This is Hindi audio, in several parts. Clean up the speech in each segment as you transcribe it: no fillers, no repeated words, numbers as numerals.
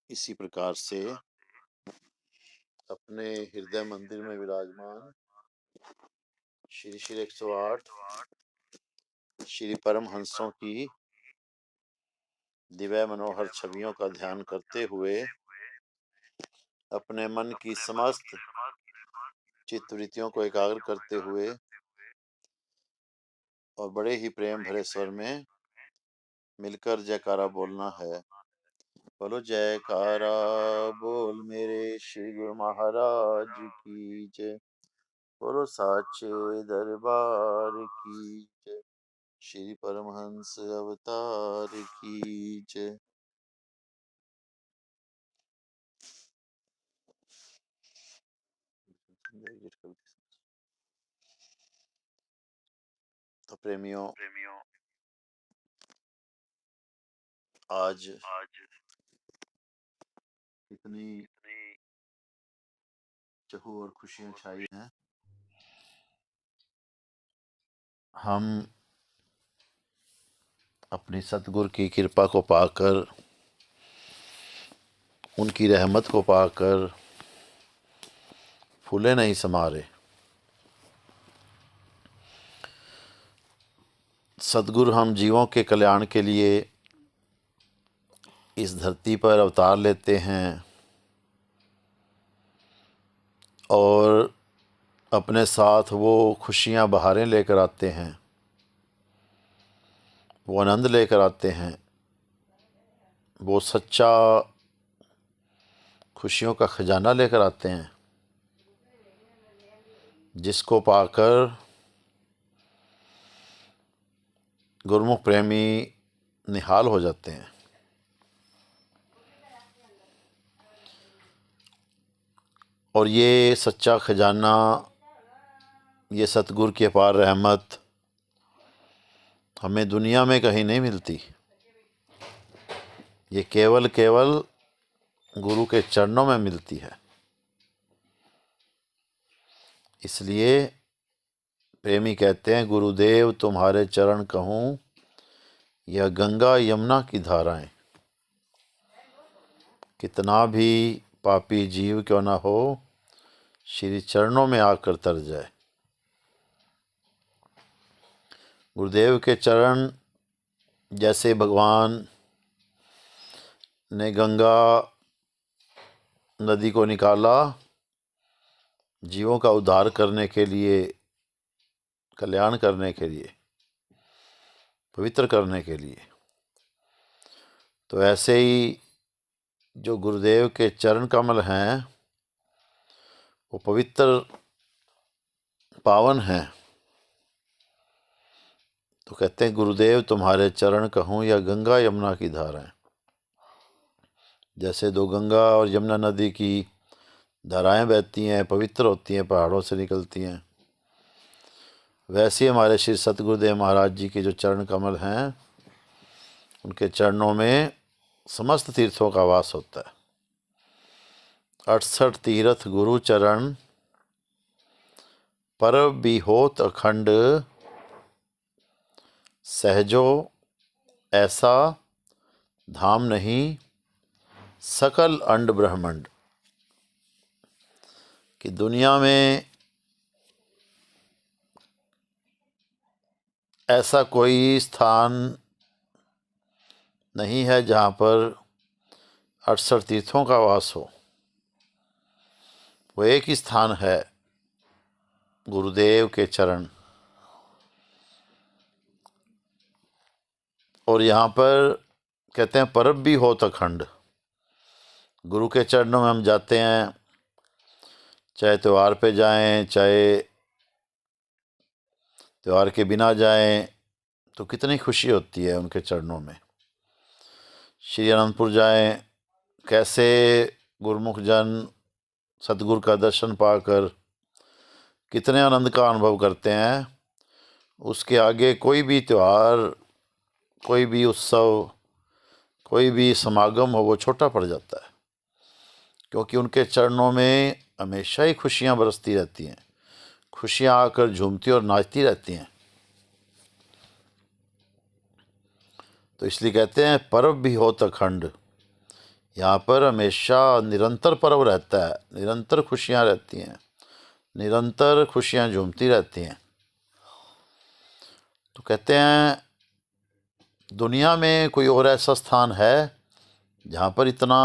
इसी प्रकार से अपने हृदय मंदिर में विराजमान श्री श्री 108 श्री परमहंसों की दिव्य मनोहर छवियों का ध्यान करते हुए अपने मन की समस्त चित्तवृत्तियों को एकाग्र करते हुए और बड़े ही प्रेम भरे स्वर में मिलकर जयकारा बोलना है। बोलो जयकारा बोल मेरे श्री गुरु महाराज की जय। बोलो साचे दरबार की जय। श्री परमहंस अवतार की जय। तो प्रेमियों, आज इतनी चहु और खुशियां छाई हैं। हम अपनी सतगुरु की कृपा को पाकर, उनकी रहमत को पाकर फूले नहीं समा रहे। सतगुरु हम जीवों के कल्याण के लिए इस धरती पर अवतार लेते हैं और अपने साथ वो खुशियाँ बहारें लेकर आते हैं, वो आनंद लेकर आते हैं, वो सच्चा खुशियों का खजाना लेकर आते हैं, जिसको पाकर गुरमुख प्रेमी निहाल हो जाते हैं। और ये सच्चा खजाना, ये सतगुरु की अपार रहमत हमें दुनिया में कहीं नहीं मिलती। ये केवल गुरु के चरणों में मिलती है। इसलिए प्रेमी कहते हैं, गुरुदेव तुम्हारे चरण कहूँ यह गंगा यमुना की धाराएं। कितना भी पापी जीव क्यों ना हो, श्री चरणों में आकर तर जाए। गुरुदेव के चरण जैसे भगवान ने गंगा नदी को निकाला जीवों का उद्धार करने के लिए, कल्याण करने के लिए, पवित्र करने के लिए, तो ऐसे ही जो गुरुदेव के चरण कमल हैं वो पवित्र पावन हैं। तो कहते हैं, गुरुदेव तुम्हारे चरण कहूँ या गंगा यमुना की धाराएं। जैसे दो गंगा और यमुना नदी की धाराएं बहती हैं, पवित्र होती हैं, पहाड़ों से निकलती हैं, वैसे हमारे श्री सतगुरुदेव महाराज जी के जो चरण कमल हैं, उनके चरणों में समस्त तीर्थों का वास होता है। 68 तीर्थ गुरु चरण पर भी होत अखंड, सहजो ऐसा धाम नहीं सकल अंड ब्रह्मांड। कि दुनिया में ऐसा कोई स्थान नहीं है जहाँ पर 68 तीर्थों का वास हो। वो एक ही स्थान है, गुरुदेव के चरण। और यहाँ पर कहते हैं, परब भी होत अखंड। गुरु के चरणों में हम जाते हैं, चाहे त्यौहार पे जाएं, चाहे त्यौहार के बिना जाएं, तो कितनी खुशी होती है उनके चरणों में। श्री अनंतपुर जाएं, कैसे गुरुमुख जन सतगुरु का दर्शन पाकर कितने आनंद का अनुभव करते हैं। उसके आगे कोई भी त्यौहार, कोई भी उत्सव, कोई भी समागम हो, वो छोटा पड़ जाता है, क्योंकि उनके चरणों में हमेशा ही खुशियाँ बरसती रहती हैं, खुशियाँ आकर झूमती और नाचती रहती हैं। तो इसलिए कहते हैं, पर्व भी होत अखंड। यहाँ पर हमेशा निरंतर पर्व रहता है, निरंतर खुशियाँ रहती हैं, निरंतर खुशियाँ झूमती रहती हैं। तो कहते हैं दुनिया में कोई और ऐसा स्थान है जहाँ पर इतना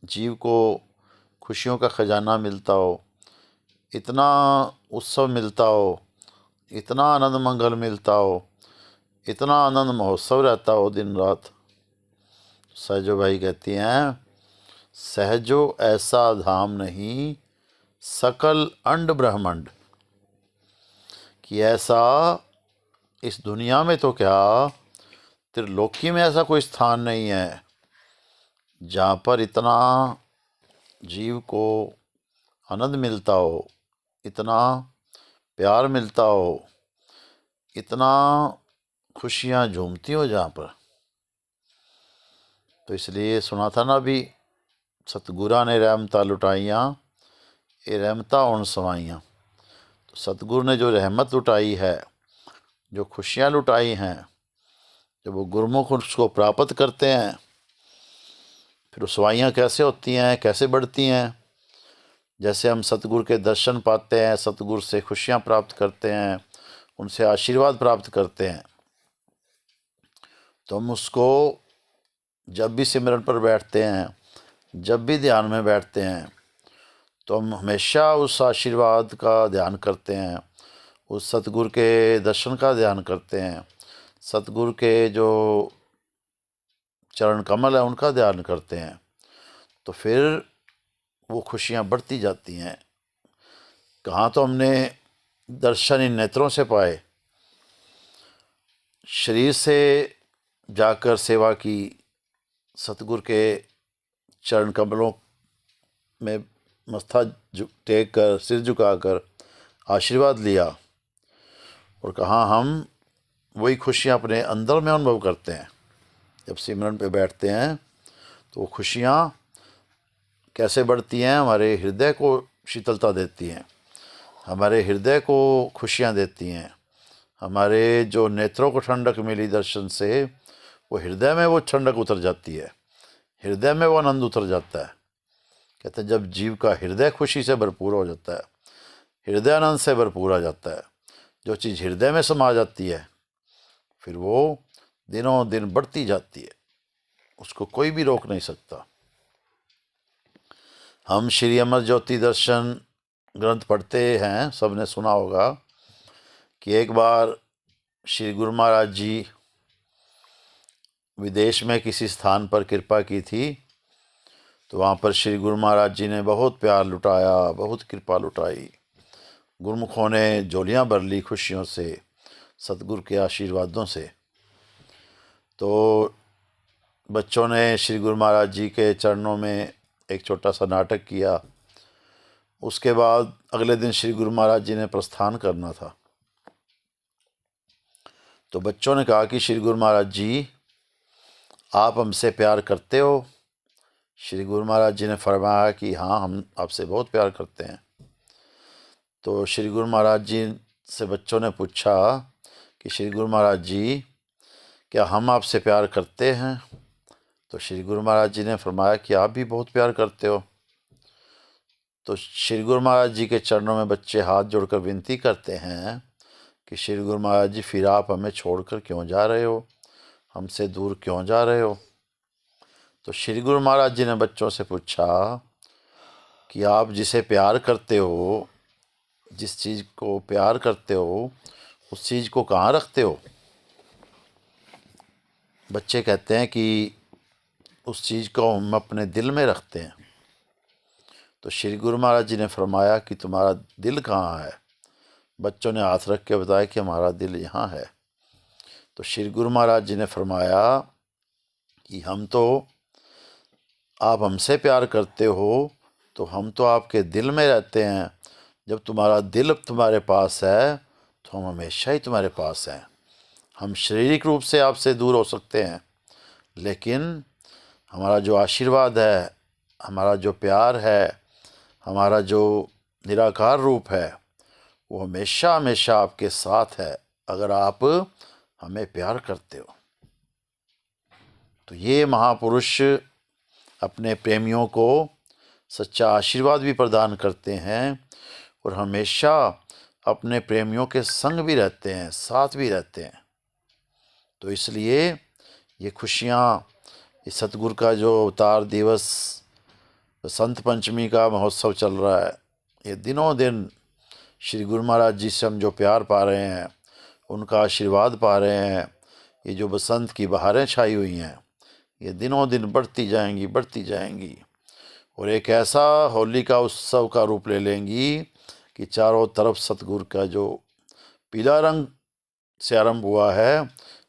जीव को खुशियों का खजाना मिलता हो, इतना उत्सव मिलता हो, इतना आनंद मंगल मिलता हो, इतना आनंद महोत्सव रहता हो दिन रात। सहजो भाई कहती हैं सहजो ऐसा धाम नहीं सकल अंड ब्रह्मांड, कि ऐसा इस दुनिया में तो क्या त्रिलोकी में ऐसा कोई स्थान नहीं है जहाँ पर इतना जीव को आनंद मिलता हो, इतना प्यार मिलता हो, इतना खुशियाँ झूमती हो जहाँ पर। तो इसलिए सुना था ना अभी, सतगुरा ने रहमता लुटाइयाँ ये रहमता उन समाइयाँ। तो सतगुरु ने जो रहमत लुटाई है, जो खुशियाँ लुटाई हैं, जब वो गुरमुख उसको प्राप्त करते हैं, फिर रसवाइयाँ कैसे होती हैं, कैसे बढ़ती हैं। जैसे हम सतगुरु के दर्शन पाते हैं, सतगुरु से खुशियाँ प्राप्त करते हैं, उनसे आशीर्वाद प्राप्त करते हैं, तो हम उसको जब भी सिमरन पर बैठते हैं, जब भी ध्यान में बैठते हैं, तो हम हमेशा उस आशीर्वाद का ध्यान करते हैं, उस सतगुरु के दर्शन का ध्यान करते हैं, सतगुरु के जो चरण कमल है उनका ध्यान करते हैं। तो फिर वो खुशियाँ बढ़ती जाती हैं। कहाँ तो हमने दर्शन इन नेत्रों से पाए, शरीर से जाकर सेवा की, सतगुरु के चरण कमलों में मत्था टेक कर, सिर झुकाकर आशीर्वाद लिया, और कहाँ हम वही खुशियाँ अपने अंदर में अनुभव करते हैं। जब सिमरन पे बैठते हैं तो वो खुशियाँ कैसे बढ़ती हैं, हमारे हृदय को शीतलता देती हैं, हमारे हृदय को खुशियाँ देती हैं, हमारे जो नेत्रों को ठंडक मिली दर्शन से, वो हृदय में वो ठंडक उतर जाती है, हृदय में वो आनंद उतर जाता है। कहते हैं जब जीव का हृदय खुशी से भरपूर हो जाता है, हृदय आनंद से भरपूर हो जाता है, जो चीज़ हृदय में समा जाती है, फिर वो दिनों दिन बढ़ती जाती है, उसको कोई भी रोक नहीं सकता। हम श्री अमर ज्योति दर्शन ग्रंथ पढ़ते हैं, सबने सुना होगा कि एक बार श्री गुरु महाराज जी विदेश में किसी स्थान पर कृपा की थी, तो वहाँ पर श्री गुरु महाराज जी ने बहुत प्यार लुटाया, बहुत कृपा लुटाई। गुरुमुखों ने झोलियाँ भर ली खुशियों से, सतगुरु के आशीर्वादों से। तो बच्चों ने श्री गुरु महाराज जी के चरणों में एक छोटा सा नाटक किया। उसके बाद अगले दिन श्री गुरु महाराज जी ने प्रस्थान करना था। तो बच्चों ने कहा कि श्री गुरु महाराज जी आप हमसे प्यार करते हो? श्री गुरु महाराज जी ने फरमाया कि हाँ, हम आपसे बहुत प्यार करते हैं। तो श्री गुरु महाराज जी से बच्चों ने पूछा कि श्री गुरु महाराज जी क्या हम आपसे प्यार करते हैं? तो श्री गुरु महाराज जी ने फरमाया कि आप भी बहुत प्यार करते हो। तो श्री गुरु महाराज जी के चरणों में बच्चे हाथ जोड़कर विनती करते हैं कि श्री गुरु महाराज जी फिर आप हमें छोड़कर क्यों जा रहे हो, हमसे दूर क्यों जा रहे हो? तो श्री गुरु महाराज जी ने बच्चों से पूछा कि आप जिसे प्यार करते हो, जिस चीज़ को प्यार करते हो, उस चीज़ को कहाँ रखते हो? बच्चे कहते हैं कि उस चीज़ को हम अपने दिल में रखते हैं। तो श्री गुरु महाराज जी ने फरमाया कि तुम्हारा दिल कहाँ है? बच्चों ने हाथ रख के बताया कि हमारा दिल यहाँ है। तो श्री गुरु महाराज जी ने फरमाया कि हम तो, आप हमसे प्यार करते हो तो हम तो आपके दिल में रहते हैं। जब तुम्हारा दिल तुम्हारे पास है तो हम हमेशा ही तुम्हारे पास हैं। हम शारीरिक रूप से आपसे दूर हो सकते हैं, लेकिन हमारा जो आशीर्वाद है, हमारा जो प्यार है, हमारा जो निराकार रूप है, वो हमेशा हमेशा आपके साथ है, अगर आप हमें प्यार करते हो। तो ये महापुरुष अपने प्रेमियों को सच्चा आशीर्वाद भी प्रदान करते हैं और हमेशा अपने प्रेमियों के संग भी रहते हैं, साथ भी रहते हैं। तो इसलिए ये खुशियाँ, इस सतगुरु का जो अवतार दिवस, बसंत पंचमी का महोत्सव चल रहा है, ये दिनों दिन श्री गुरु महाराज जी से हम जो प्यार पा रहे हैं, उनका आशीर्वाद पा रहे हैं, ये जो बसंत की बहारें छाई हुई हैं, ये दिनों दिन बढ़ती जाएंगी, बढ़ती जाएंगी और एक ऐसा होली का उत्सव का रूप ले लेंगी कि चारों तरफ सतगुरु का जो पीला रंग से आरंभ हुआ है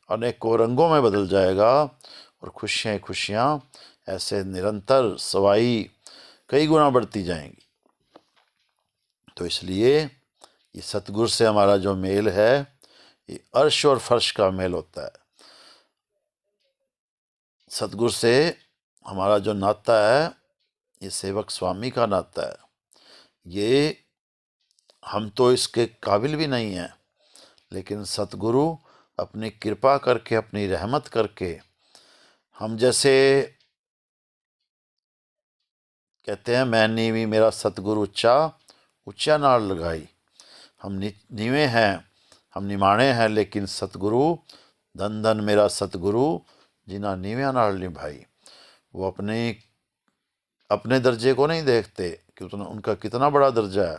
अनेकों रंगों में बदल जाएगा और खुशियाँ खुशियाँ ऐसे निरंतर सवाई कई गुना बढ़ती जाएंगी। तो इसलिए ये सतगुरु से हमारा जो मेल है, ये अर्श और फर्श का मेल होता है। सतगुरु से हमारा जो नाता है, ये सेवक स्वामी का नाता है। ये हम तो इसके काबिल भी नहीं हैं, लेकिन सतगुरु अपनी कृपा करके, अपनी रहमत करके, हम जैसे कहते हैं मैं नीवी मेरा सतगुरु ऊंचा, ऊंचा नाल लगाई। हम नीवे हैं, हम निमाणे हैं, लेकिन सतगुरु धन धन मेरा सतगुरु जिन्हें नीविया नाल निभाई। वो अपने दर्जे को नहीं देखते कि उनका कितना बड़ा दर्जा है,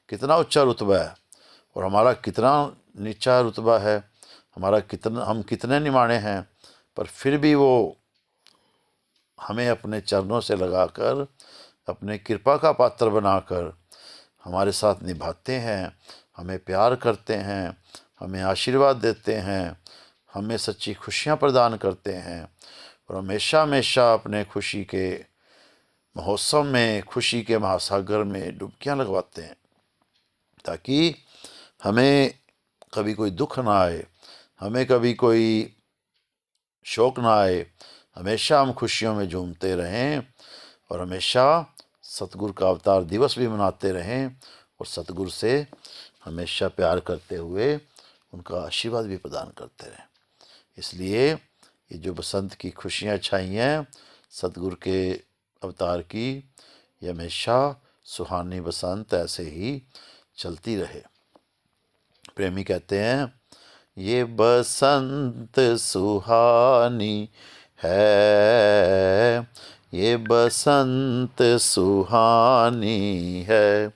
कितना ऊंचा रुतबा है और हमारा कितना नीचा रुतबा है, हम कितने निमाणे हैं, पर फिर भी वो हमें अपने चरणों से लगाकर, अपने कृपा का पात्र बनाकर हमारे साथ निभाते हैं, हमें प्यार करते हैं, हमें आशीर्वाद देते हैं, हमें सच्ची खुशियाँ प्रदान करते हैं और हमेशा हमेशा अपने खुशी के महोत्सव में, खुशी के महासागर में डुबकियाँ लगवाते हैं, ताकि हमें कभी कोई दुख ना आए, हमें कभी कोई शोक ना आए। हमेशा हम खुशियों में झूमते रहें और हमेशा सतगुरु का अवतार दिवस भी मनाते रहें और सतगुरु से हमेशा प्यार करते हुए उनका आशीर्वाद भी प्रदान करते रहें। इसलिए ये जो बसंत की खुशियाँ छाई हैं सतगुरु के अवतार की, ये हमेशा सुहानी बसंत ऐसे ही चलती रहे। प्रेमी कहते हैं, ये बसंत सुहानी है, ये बसंत सुहानी है,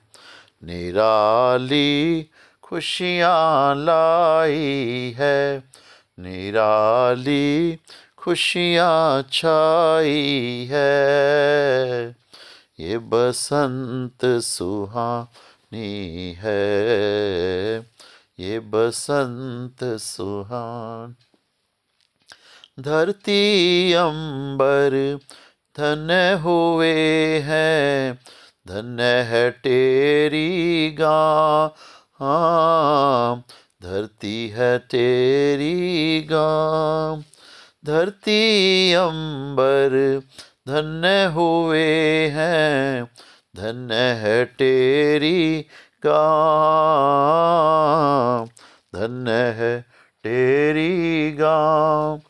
निराली खुशियाँ लाई है, निराली खुशियाँ छाई है, ये बसंत सुहानी है, ये बसंत सुहान। धरती अंबर धन्य हुए हैं, धन्य है तेरी गाँव, धरती है तेरी गाँव। धरती अंबर धन्य हुए हैं, धन्य है तेरी गाँव, धन्य है तेरी गाँव।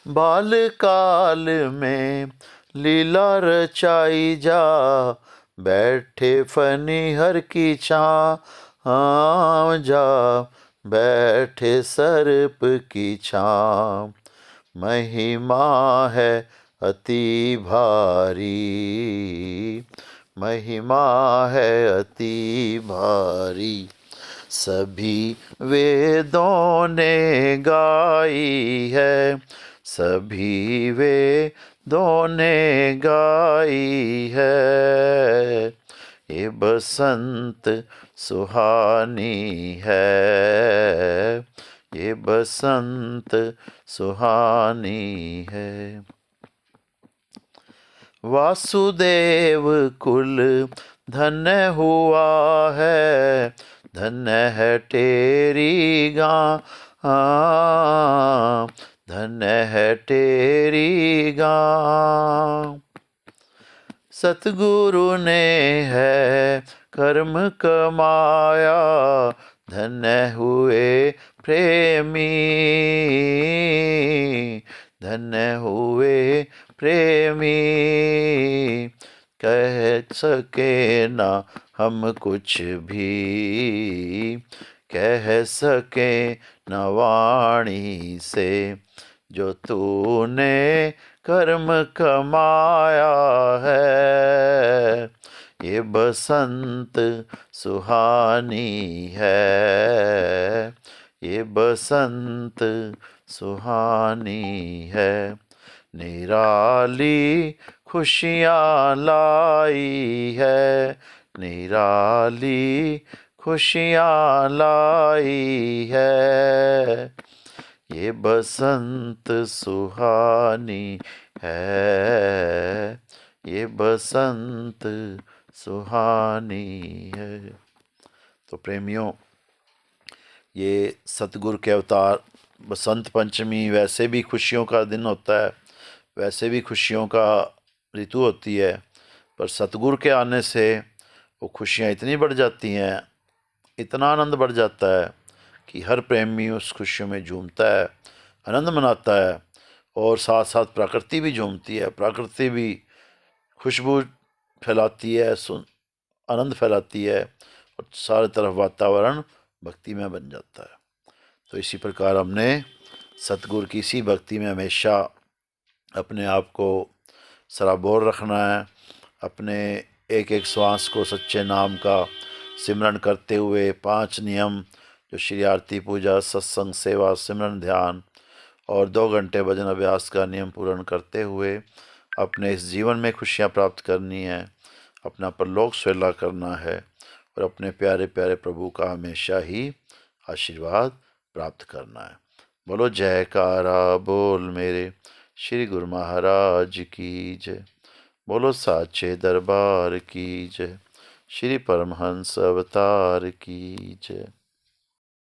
बाल काल में लीला रचाई जा, बैठे फनिहर की छाँव जा, बैठे सर्प की छाँव। महिमा है अति भारी, महिमा है अति भारी, सभी वेदों ने गाई है, सभी वेदों ने गाई है, ये बसंत सुहानी है, ये बसंत सुहानी है। वासुदेव कुल धन्य हुआ है, धन्य है तेरी गाँव, धन्य है तेरी गाँव। सतगुरु ने है कर्म कमाया, धन्य हुए प्रेमी, धन्य हुए प्रेमी, कह सके ना हम कुछ भी, कह सके न वाणी से, जो तूने कर्म कमाया है। ये बसंत सुहानी है, ये बसंत सुहानी है, निराली खुशियाँ लाई है, निराली खुशियाँ लाई है, ये बसंत सुहानी है, ये बसंत सुहानी है। तो प्रेमियों, ये सतगुरु के अवतार बसंत पंचमी वैसे भी खुशियों का दिन होता है, वैसे भी खुशियों का ऋतु होती है, पर सतगुरु के आने से वो खुशियाँ इतनी बढ़ जाती हैं, इतना आनंद बढ़ जाता है कि हर प्रेमी उस खुशियों में झूमता है, आनंद मनाता है, और साथ साथ प्रकृति भी झूमती है, प्रकृति भी खुशबू फैलाती है, आनंद फैलाती है, और सारे तरफ वातावरण भक्तिमय बन जाता है। तो इसी प्रकार हमने सतगुरु की इसी भक्ति में हमेशा अपने आप को सराबोर रखना है, अपने एक एक श्वास को सच्चे नाम का सिमरन करते हुए 5 नियम जो श्री आरती पूजा, सत्संग, सेवा, सिमरन, ध्यान और 2 घंटे भजन अभ्यास का नियम पूर्ण करते हुए अपने इस जीवन में खुशियाँ प्राप्त करनी है, अपना परलोक सुहेला करना है, और अपने प्यारे प्यारे प्रभु का हमेशा ही आशीर्वाद प्राप्त करना है। बोलो जयकारा बोल मेरे श्री गुरु महाराज की जय। बोलो साचे दरबार की जय। श्री परमहंस अवतार की जय।